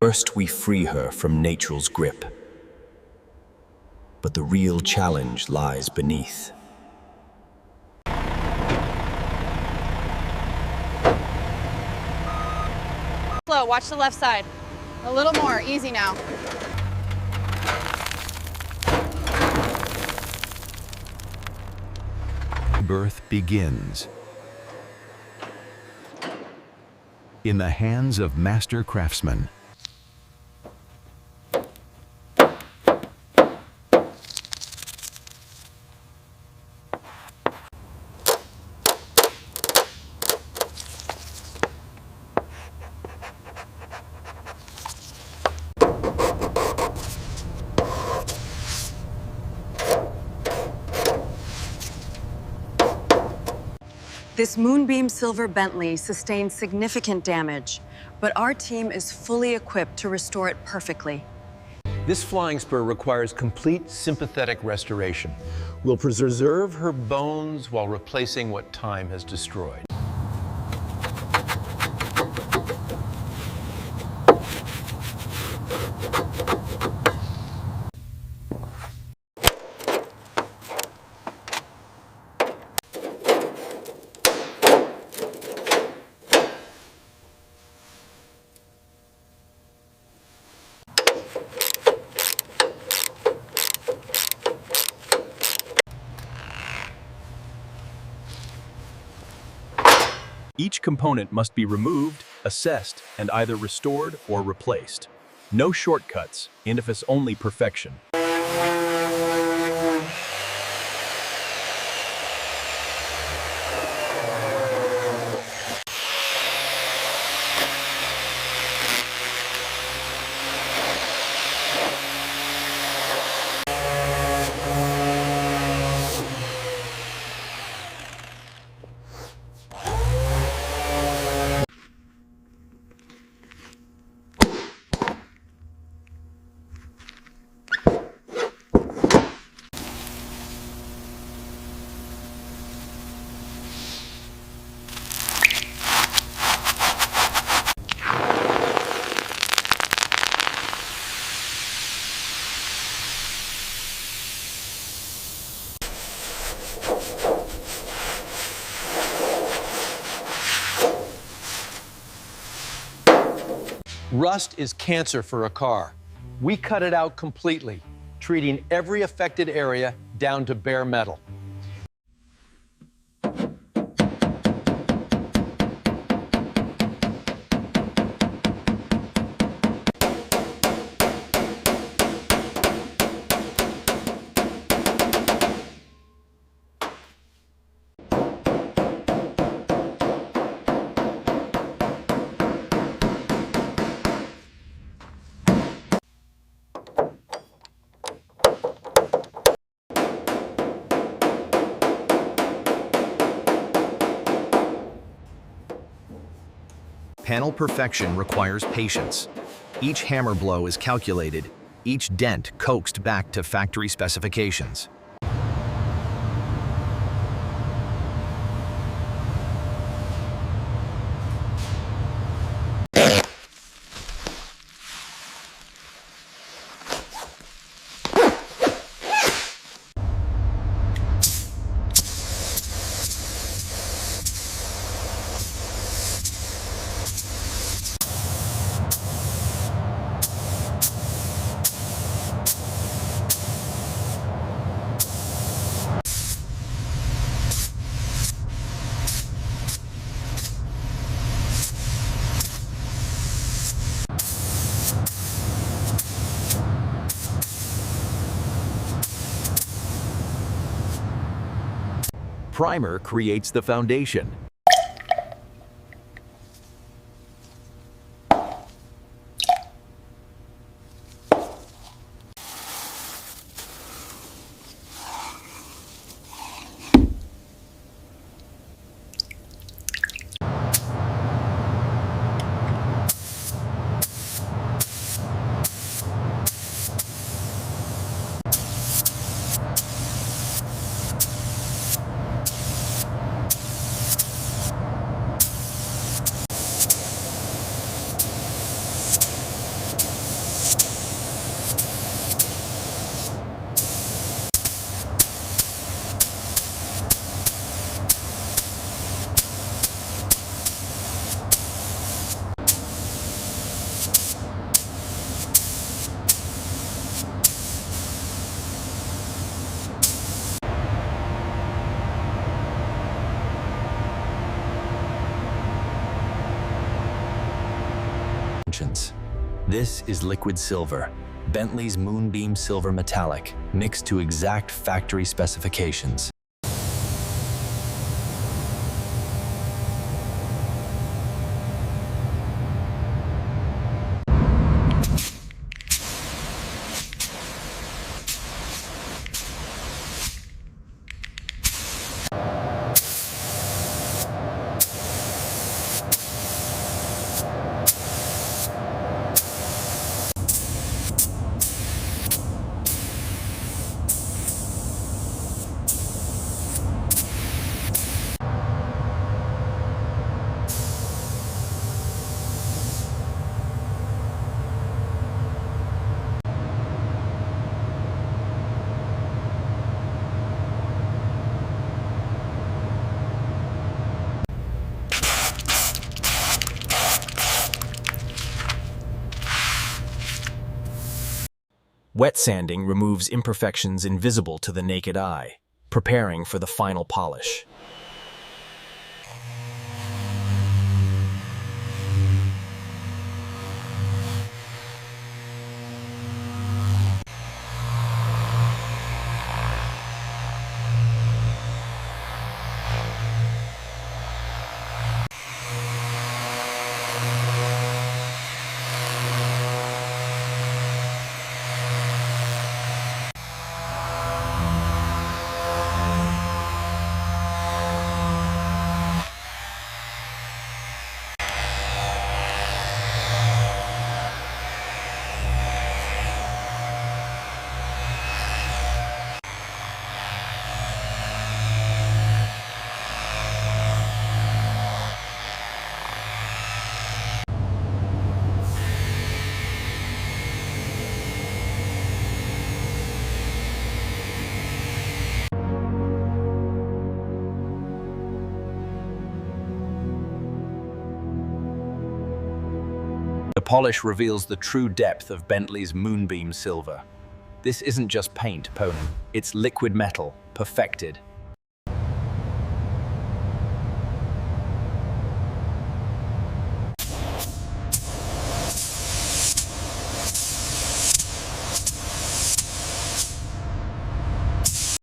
First, we free her from nature's grip. But the real challenge lies beneath. Slow, watch the left side. A little more, easy now. Rebirth begins in the hands of master craftsmen. This moonbeam silver Bentley sustained significant damage, but our team is fully equipped to restore it perfectly. This flying spur requires complete sympathetic restoration. We'll preserve her bones while replacing what time has destroyed. Each component must be removed, assessed, and either restored or replaced. No shortcuts, and if it's only perfection. Rust is cancer for a car. We cut it out completely, treating every affected area down to bare metal. Panel perfection requires patience. Each hammer blow is calculated, each dent coaxed back to factory specifications. Primer creates the foundation. This is liquid silver, Bentley's Moonbeam Silver Metallic, mixed to exact factory specifications. Wet sanding removes imperfections invisible to the naked eye, preparing for the final polish. The polish reveals the true depth of Bentley's Moonbeam Silver. This isn't just paint, Ponen. It's liquid metal, perfected,